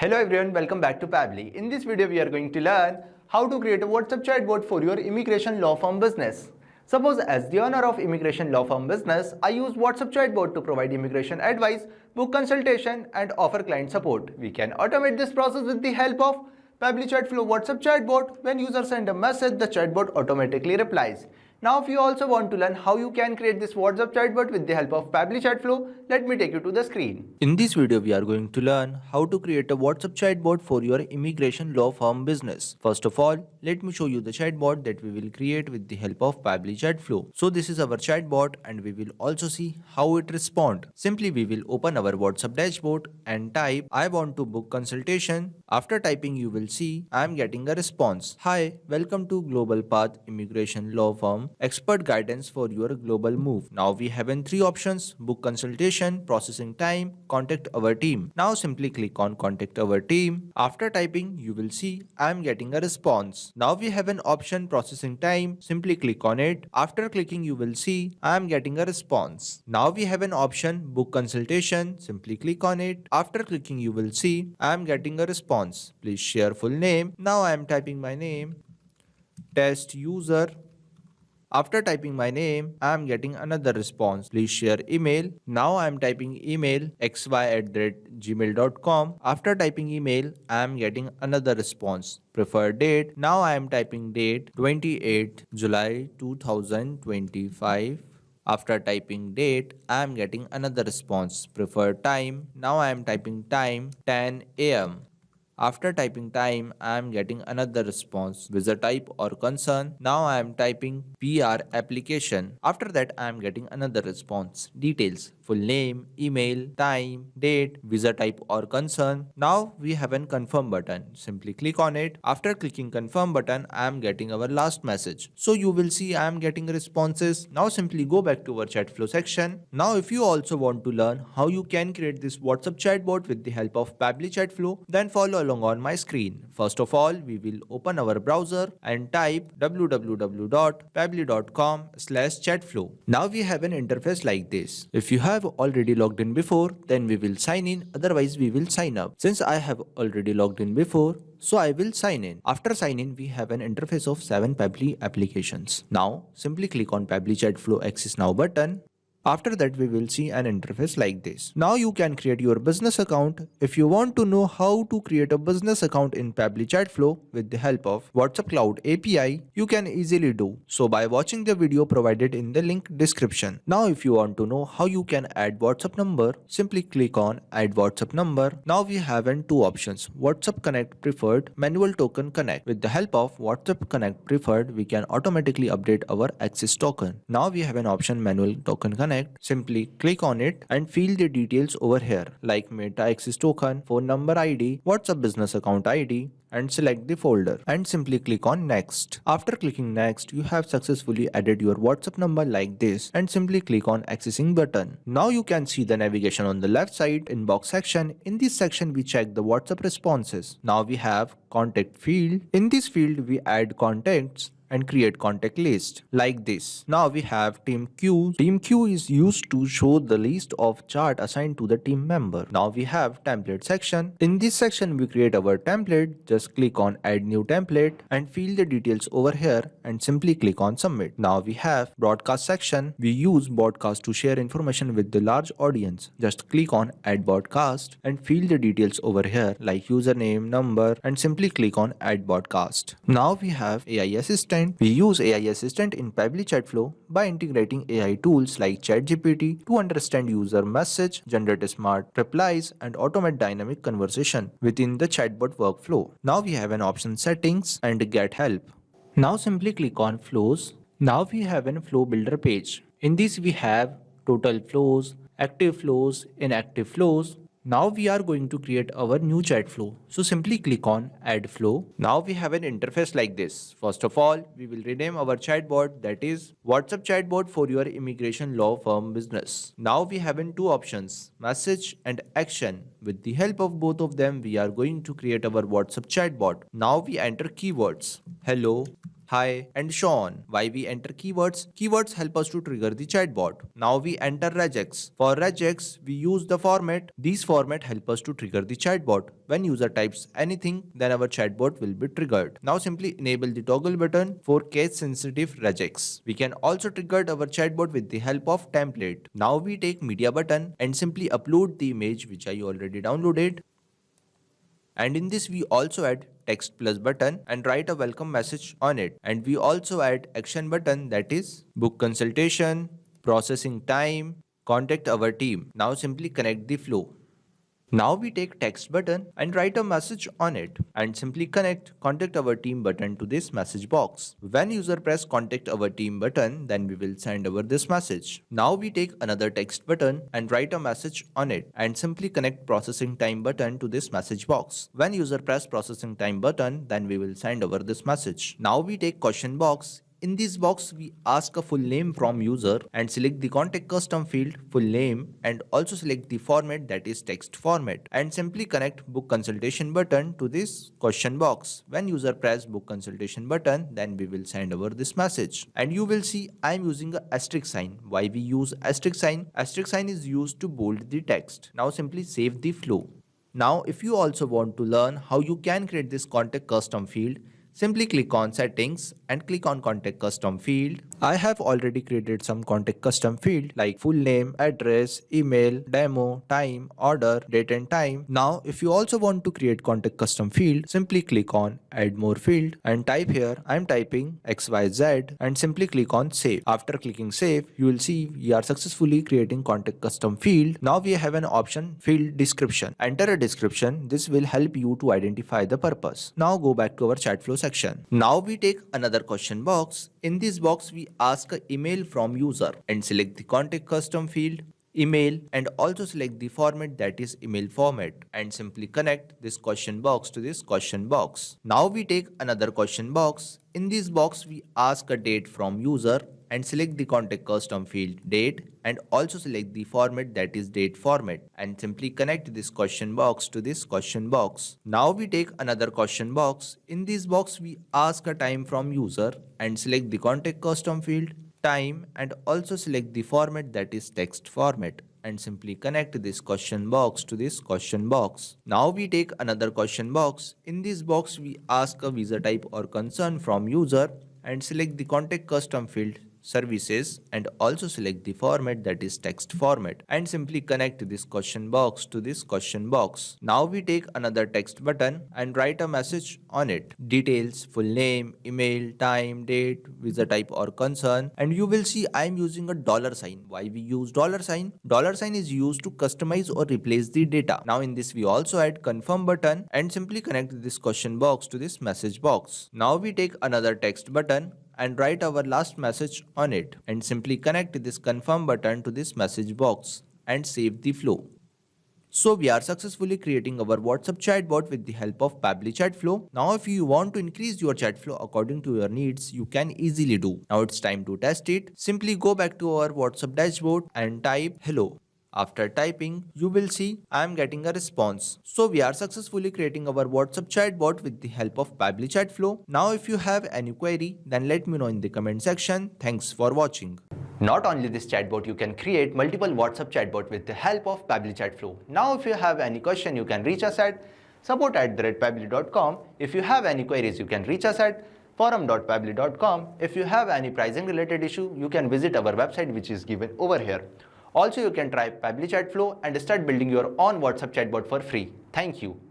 Hello everyone, welcome back to Pabbly. In this video, we are going to learn how to create a WhatsApp chatbot for your immigration law firm business. Suppose as the owner of immigration law firm business, I use WhatsApp chatbot to provide immigration advice, book consultation and offer client support. We can automate this process with the help of Pabbly Chatflow WhatsApp chatbot. When users send a message, the chatbot automatically replies. Now if you also want to learn how you can create this WhatsApp chatbot with the help of Pabbly Chatflow, let me take you to the screen. In this video, we are going to learn how to create a WhatsApp chatbot for your immigration law firm business. First of all, let me show you the chatbot that we will create with the help of Pabbly Chatflow. So this is our chatbot and we will also see how it responds. Simply we will open our WhatsApp dashboard and type I want to book consultation. After typing you will see I am getting a response. Hi, welcome to Global Path Immigration Law Firm. Expert guidance for your global move. Now we have in three options: book consultation, processing time, contact our team. Now simply click on contact our team. After typing you will see I am getting a response. Now we have an option processing time. Simply click on it. After clicking you will see I am getting a response. Now we have an option book consultation. Simply click on it. After clicking you will see I am getting a response. Please share full name. Now I am typing my name. Test user. After typing my name, I am getting another response. Please share email. Now I am typing email xy@gmail.com. After typing email, I am getting another response. Preferred date. Now I am typing date 28 July 2025. After typing date, I am getting another response. Preferred time. Now I am typing time 10 a.m. After typing time, I am getting another response. Visa type or concern. Now I am typing PR application. After that, I am getting another response. Details. Full name, email, time, date, visa type or concern. Now we have a confirm button. Simply click on it. After clicking confirm button, I am getting our last message. So you will see I am getting responses. Now simply go back to our Chatflow section. Now if you also want to learn how you can create this WhatsApp chatbot with the help of Pabbly Chatflow, then follow along on my screen. First of all, we will open our browser and type www.pabbly.com/chatflow. Now we have an interface like this. If you have already logged in before, then we will sign in, otherwise we will sign up. Since I have already logged in before, so I will sign in. After sign in, we have an interface of 7 Pabbly applications. Now simply click on Pabbly Chatflow Access Now button. After that, we will see an interface like this. Now you can create your business account. If you want to know how to create a business account in Pabbly Chatflow with the help of WhatsApp Cloud API, you can easily do so by watching the video provided in the link description. Now if you want to know how you can add WhatsApp number, simply click on Add WhatsApp Number. Now we have two options: WhatsApp Connect Preferred, Manual Token Connect. With the help of WhatsApp Connect Preferred, we can automatically update our access token. Now we have an option Manual Token Connect. Simply click on it and fill the details over here like Meta Access Token, phone number ID, WhatsApp Business Account ID, and select the folder and simply click on next. After clicking next, you have successfully added your WhatsApp number like this and simply click on accessing button. Now you can see the navigation on the left side inbox section. In this section we check the WhatsApp responses. Now we have contact field. In this field we add contacts and create contact list like this. Now we have team queues. Team queue is used to show the list of chart assigned to the team member. Now we have template section. In this section we create our template. Just click on add new template and fill the details over here and simply click on submit. Now we have broadcast section. We use broadcast to share information with the large audience. Just click on add broadcast and fill the details over here like username, number, and simply click on add broadcast. Now we have AI assistant. We use AI Assistant in Pabbly Chatflow by integrating AI tools like ChatGPT to understand user message, generate smart replies, and automate dynamic conversation within the chatbot workflow. Now we have an option settings and get help. Now simply click on flows. Now we have a flow builder page. In this we have total flows, active flows, inactive flows. Now we are going to create our new chat flow. So simply click on add flow. Now we have an interface like this. First of all, we will rename our chatbot, that is WhatsApp chatbot for your immigration law firm business. Now we have two options, message and action. With the help of both of them, we are going to create our WhatsApp chatbot. Now we enter keywords. Hello, hi, and so on. Why we enter keywords? Keywords help us to trigger the chatbot. Now we enter regex. For regex, we use the format. These format help us to trigger the chatbot. When user types anything, then our chatbot will be triggered. Now simply enable the toggle button for case sensitive regex. We can also trigger our chatbot with the help of template. Now we take media button and simply upload the image which I already downloaded. And in this we also add text plus button and write a welcome message on it. And we also add action button, that is book consultation, processing time, contact our team. Now simply connect the flow. Now we take text button and write a message on it and simply connect contact our team button to this message box. When user press contact our team button, then we will send over this message. Now we take another text button and write a message on it and simply connect processing time button to this message box. When user press processing time button, then we will send over this message. Now we take question box. In this box, we ask a full name from user and select the contact custom field, full name, and also select the format, that is text format, and simply connect book consultation button to this question box. When user press book consultation button, then we will send over this message. And you will see I am using a asterisk sign. Why we use asterisk sign? Asterisk sign is used to bold the text. Now simply save the flow. Now if you also want to learn how you can create this contact custom field, simply click on settings and click on contact custom field. I have already created some contact custom field like full name, address, email, demo, time, order, date and time. Now if you also want to create contact custom field, simply click on add more field and type here I am typing XYZ and simply click on save. After clicking save, you will see we are successfully creating contact custom field. Now we have an option field description. Enter a description. This will help you to identify the purpose. Now go back to our Chatflow section. Now we take another question box. In this box we ask an email from user and select the contact custom field, email, and also select the format, that is email format, and simply connect this question box to this question box. Now we take another question box. In this box we ask a date from user and select the contact custom field date and also select the format, that is date format, and simply connect this question box to this question box. Now we take another question box. In this box we ask a time from user and select the contact custom field time and also select the format, that is text format, and simply connect this question box to this question box. Now we take another question box. In this box we ask a visa type or concern from user and select the contact custom field services and also select the format, that is text format, and simply connect this question box to this question box. Now we take another text button and write a message on it, details, full name, email, time, date, visa type or concern, and you will see I am using a dollar sign. Why we use dollar sign? Dollar sign is used to customize or replace the data. Now in this we also add confirm button and simply connect this question box to this message box. Now we take another text button and write our last message on it and simply connect this confirm button to this message box and save the flow. So we are successfully creating our WhatsApp chatbot with the help of Pabbly Chatflow. Now if you want to increase your chat flow according to your needs, you can easily do. Now it's time to test it. Simply go back to our WhatsApp dashboard and type hello. After typing, you will see I am getting a response. So we are successfully creating our WhatsApp chatbot with the help of Pabbly Chatflow. Now if you have any query, then let me know in the comment section. Thanks for watching. Not only this chatbot, you can create multiple WhatsApp chatbot with the help of Pabbly Chatflow. Now if you have any question, you can reach us at support@pabbly.com. If you have any queries, you can reach us at forum.pabbly.com. If you have any pricing related issue, you can visit our website which is given over here. Also, you can try Pabbly Chatflow and start building your own WhatsApp chatbot for free. Thank you.